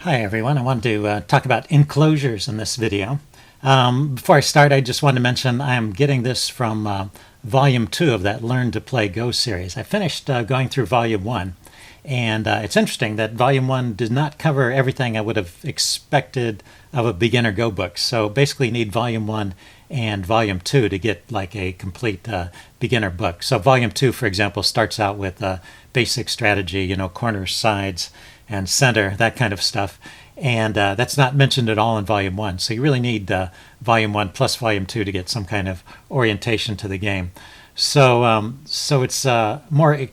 Hi everyone, I wanted to talk about enclosures in this video. Before I start, I just wanted to mention I am getting this from Volume 2 of that Learn to Play Go series. I finished going through Volume 1, and it's interesting that Volume 1 did not cover everything I would have expected of a beginner Go book. So basically you need Volume 1 and Volume 2 to get like a complete beginner book. So Volume 2, for example, starts out with basic strategy, corners, sides, and center, that kind of stuff. And that's not mentioned at all in Volume 1. So you really need Volume 1 plus Volume 2 to get some kind of orientation to the game. So it's more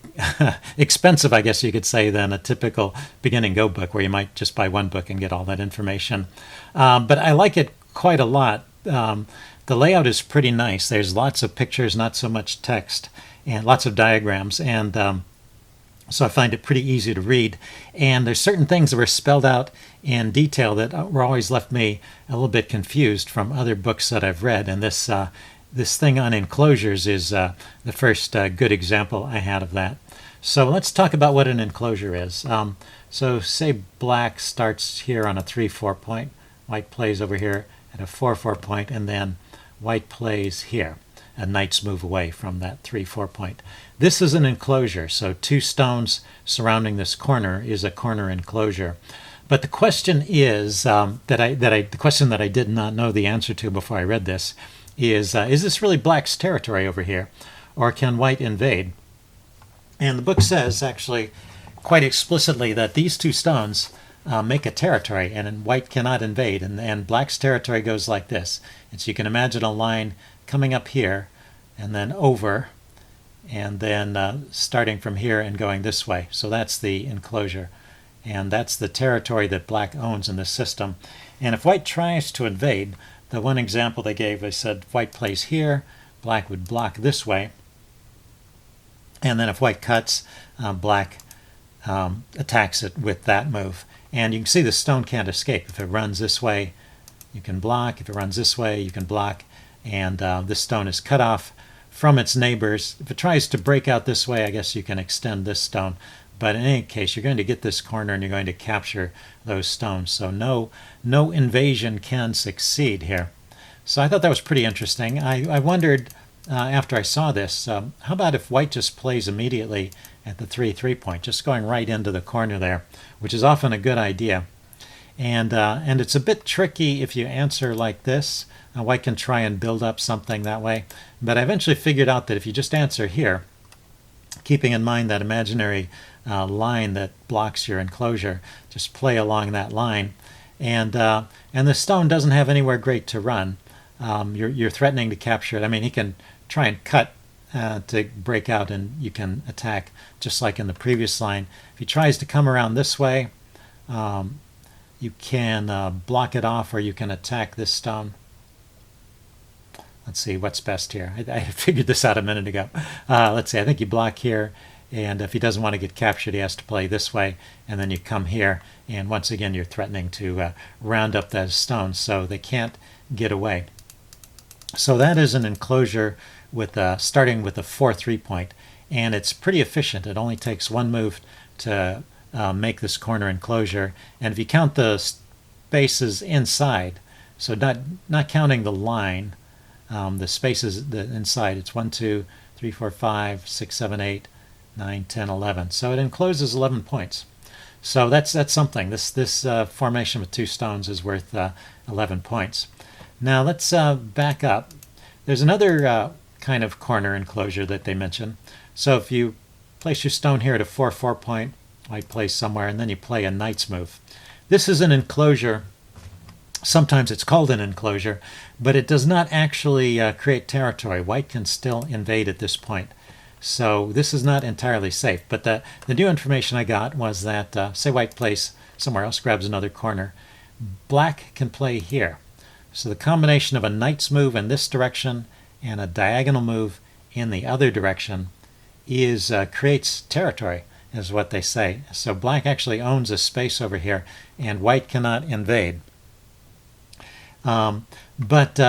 expensive, I guess you could say, than a typical beginning Go book where you might just buy one book and get all that information. But I like it quite a lot. The layout is pretty nice. There's lots of pictures, not so much text, and lots of diagrams. And so I find it pretty easy to read. And there's certain things that were spelled out in detail that were always left me a little bit confused from other books that I've read. And this thing on enclosures is the first good example I had of that. So let's talk about what an enclosure is. So say black starts here on a 3-4 point, white plays over here at a 4-4 point, and then white plays here. And knights move away from that 3-4 point. This is an enclosure, so two stones surrounding this corner is a corner enclosure. But the question is the question that I did not know the answer to before I read this is this really black's territory over here, or can white invade? And the book says actually quite explicitly that these two stones make a territory, and white cannot invade. And black's territory goes like this. And so you can imagine a line coming up here and then over, and then starting from here and going this way. So that's the enclosure, and that's the territory that black owns in this system. And if white tries to invade, the one example they gave, they said if white plays here, black would block this way, and then if white cuts, black attacks it with that move. And you can see the stone can't escape. If it runs this way, you can block. If it runs this way, you can block. And this stone is cut off from its neighbors. If it tries to break out this way, I guess you can extend this stone. But in any case, you're going to get this corner and you're going to capture those stones. So no invasion can succeed here. So I thought that was pretty interesting. I wondered after I saw this, how about if white just plays immediately at the 3-3 point, just going right into the corner there, which is often a good idea. And it's a bit tricky if you answer like this. White can try and build up something that way. But I eventually figured out that if you just answer here, keeping in mind that imaginary line that blocks your enclosure, just play along that line. And the stone doesn't have anywhere great to run. You're threatening to capture it. I mean, he can try and cut to break out, and you can attack just like in the previous line. If he tries to come around this way, you can block it off, or you can attack this stone. Let's see what's best here. I figured this out a minute ago. Let's see, I think you block here, and if he doesn't want to get captured, he has to play this way, and then you come here, and once again you're threatening to round up those stones so they can't get away. So that is an enclosure with starting with a 4-3 point, and it's pretty efficient. It only takes one move to make this corner enclosure, and if you count the spaces inside, so not counting the line, the spaces inside, it's 1, 2, 3, 4, 5, 6, 7, 8, 9, 10, 11. So it encloses 11 points. So that's something. This formation with two stones is worth 11 points. Now let's back up. There's another kind of corner enclosure that they mention. So if you place your stone here at a 4-4 point, white plays somewhere, and then you play a knight's move. This is an enclosure. Sometimes it's called an enclosure, but it does not actually create territory. White can still invade at this point. So this is not entirely safe. But the new information I got was that, say white plays somewhere else, grabs another corner, black can play here. So the combination of a knight's move in this direction and a diagonal move in the other direction creates territory, is what they say. So black actually owns a space over here, and white cannot invade. But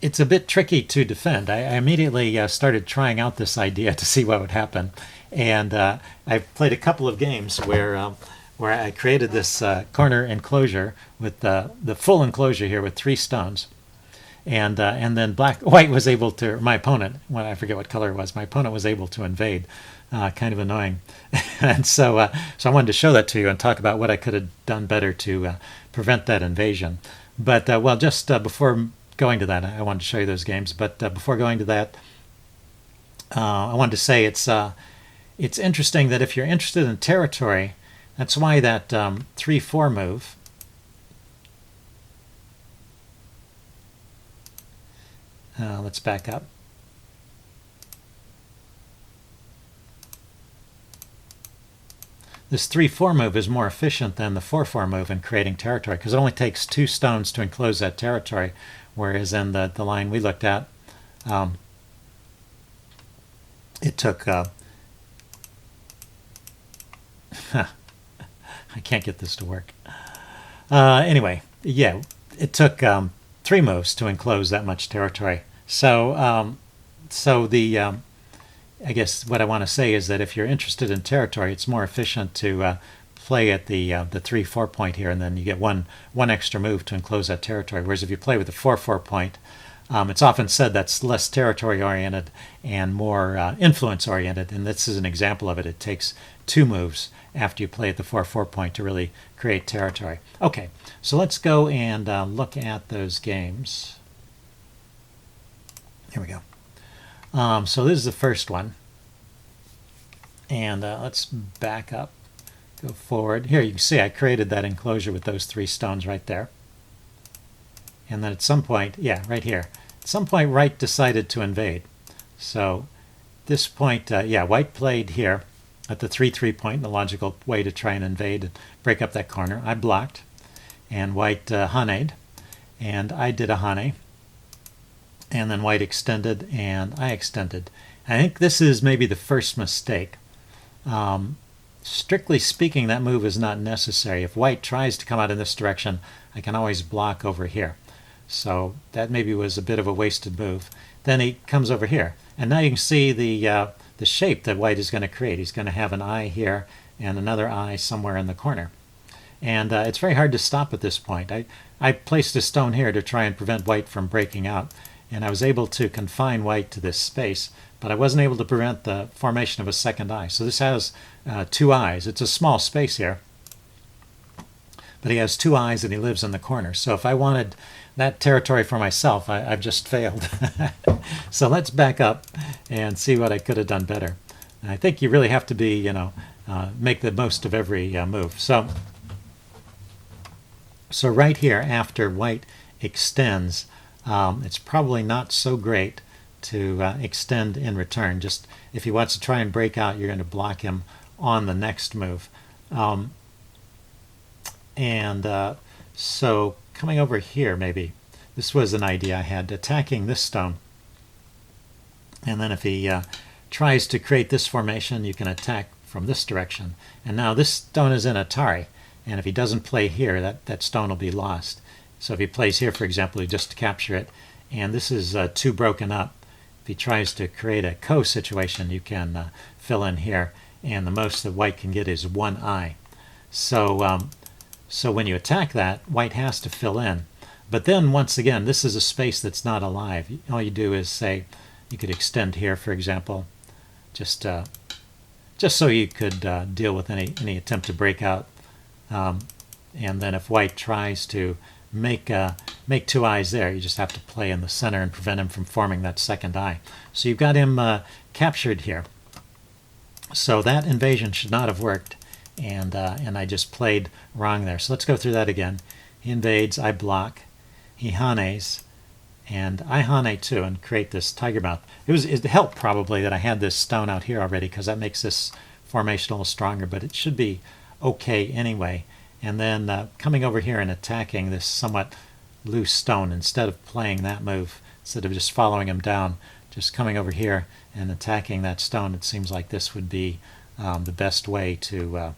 it's a bit tricky to defend. I immediately started trying out this idea to see what would happen. And I've played a couple of games where where I created this corner enclosure with the full enclosure here with 3 stones. And then white was able to, my opponent, I forget what color it was, my opponent was able to invade. Kind of annoying. And so I wanted to show that to you and talk about what I could have done better to prevent that invasion. But, well, just before going to that, I wanted to show you those games. But before going to that, I wanted to say it's interesting that if you're interested in territory, that's why that 3-4 move, let's back up. This 3-4 move is more efficient than the 4-4 move in creating territory because it only takes 2 stones to enclose that territory, whereas in the line we looked at, it took I can't get this to work. Anyway, yeah, it took 3 moves to enclose that much territory. So I guess what I want to say is that if you're interested in territory, it's more efficient to play at the 3-4 point here, and then you get one extra move to enclose that territory. Whereas if you play with the 4-4 point, it's often said that's less territory oriented and more influence oriented, and this is an example of it. It takes 2 moves after you play at the 4-4 point to really create territory. Okay, so let's go and look at those games. Here we go. So this is the first one, and let's back up, go forward. Here you can see I created that enclosure with those 3 stones right there. And then at some point, yeah, right here, at some point white decided to invade. So this point, yeah, white played here at the 3-3 point, the logical way to try and invade and break up that corner. I blocked, and white haned, and I did a hane. And then white extended, and I extended. I think this is maybe the first mistake. Strictly speaking, that move is not necessary. If white tries to come out in this direction, I can always block over here. So that maybe was a bit of a wasted move. Then he comes over here, and now you can see the shape that white is going to create. He's going to have an eye here and another eye somewhere in the corner. And it's very hard to stop at this point. I placed a stone here to try and prevent white from breaking out, and I was able to confine white to this space, but I wasn't able to prevent the formation of a second eye. So this has 2 eyes. It's a small space here, but he has 2 eyes and he lives in the corner. So if I wanted that territory for myself, I've just failed. So let's back up and see what I could have done better. And I think you really have to be, make the most of every move. So right here, after white extends, it's probably not so great to extend in return. Just if he wants to try and break out, you're going to block him on the next move. So coming over here, maybe this was an idea I had, attacking this stone, and then if he tries to create this formation, you can attack from this direction. And now this stone is in Atari, and if he doesn't play here, that stone will be lost. So if he plays here, for example, you just capture it, and this is 2 broken up. If he tries to create a situation, you can fill in here, and the most that white can get is 1 eye. So when you attack that, white has to fill in. But then, once again, this is a space that's not alive. All you do is say, you could extend here, for example, just so you could deal with any attempt to break out. And then if white tries to make 2 eyes there, you just have to play in the center and prevent him from forming that second eye. So you've got him captured here. So that invasion should not have worked, and I just played wrong there. So let's go through that again. He invades, I block, he hanes, and I hane too, and create this tiger mouth. It helped probably that I had this stone out here already, because that makes this formation a little stronger, but it should be okay anyway. And then coming over here and attacking this somewhat loose stone, instead of playing that move, instead of just following him down, just coming over here and attacking that stone, it seems like this would be the best way to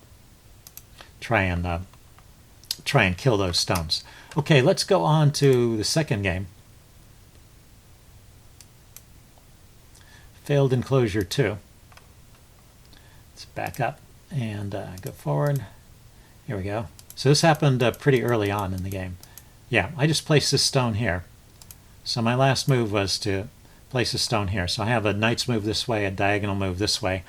try and kill those stones. Okay, let's go on to the second game. Failed enclosure 2. Let's back up and go forward. Here we go. So this happened pretty early on in the game. Yeah, I just placed this stone here. So my last move was to place a stone here. So I have a knight's move this way, a diagonal move this way.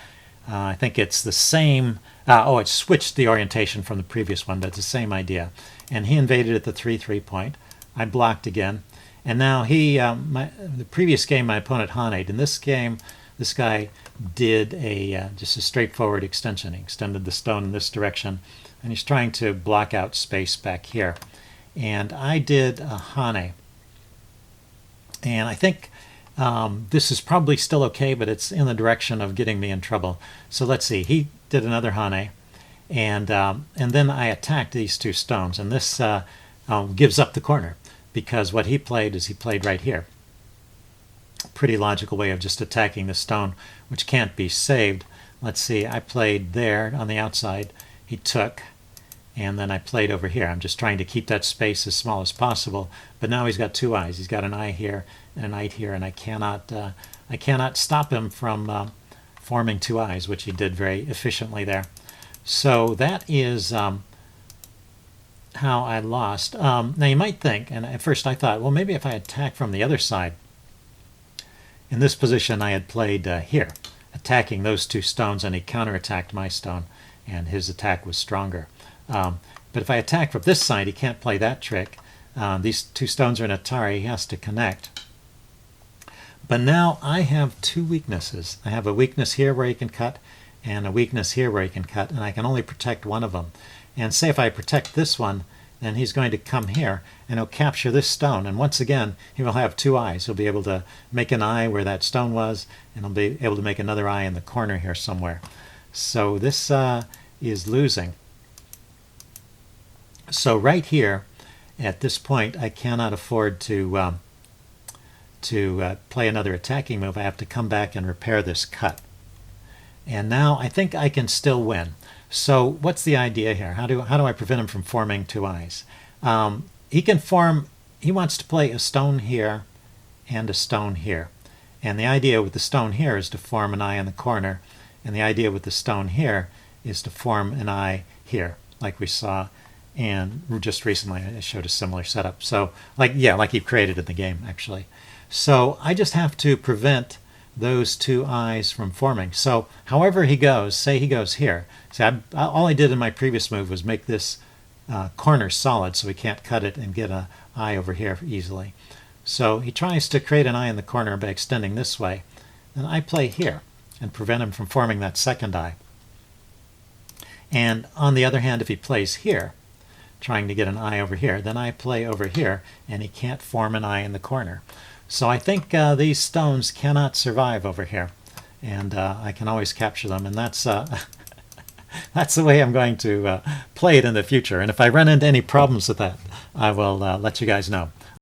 I think it's the same. It switched the orientation from the previous one, but it's the same idea. And he invaded at the 3-3 point. I blocked again. And now the previous game my opponent Haned. In this game, this guy did just a straightforward extension. He extended the stone in this direction, and he's trying to block out space back here. And I did a Hane. And I think this is probably still okay, but it's in the direction of getting me in trouble. So let's see. He did another Hane, and then I attacked these two stones, and this gives up the corner, because what he played is he played right here. Pretty logical way of just attacking the stone, which can't be saved. Let's see. I played there on the outside. He took, and then I played over here. I'm just trying to keep that space as small as possible. But now he's got two eyes. He's got an eye here and a knight here, and I cannot stop him from forming two eyes, which he did very efficiently there. So that is how I lost. Now you might think, and at first I thought, well, maybe if I attack from the other side. In this position I had played here, attacking those two stones, and he counterattacked my stone, and his attack was stronger. But if I attack from this side, he can't play that trick. These two stones are in Atari. He has to connect. But now I have two weaknesses. I have a weakness here where he can cut, and a weakness here where he can cut, and I can only protect one of them. And say if I protect this one, then he's going to come here, and he'll capture this stone. And once again, he will have two eyes. He'll be able to make an eye where that stone was, and he'll be able to make another eye in the corner here somewhere. So this is losing. So right here, at this point, I cannot afford to play another attacking move. I have to come back and repair this cut. And now I think I can still win. So what's the idea here? How do I prevent him from forming two eyes? He can form. He wants to play a stone here and a stone here. And the idea with the stone here is to form an eye in the corner. And the idea with the stone here is to form an eye here, like we saw. And just recently I showed a similar setup. So like he created in the game, actually. So I just have to prevent those two eyes from forming. So however he goes, say he goes here. See, all I did in my previous move was make this corner solid so he can't cut it and get an eye over here easily. So he tries to create an eye in the corner by extending this way. Then I play here and prevent him from forming that second eye. And on the other hand, if he plays here, trying to get an eye over here, then I play over here, and he can't form an eye in the corner. So I think these stones cannot survive over here, and I can always capture them, and that's that's the way I'm going to play it in the future. And if I run into any problems with that, I will let you guys know.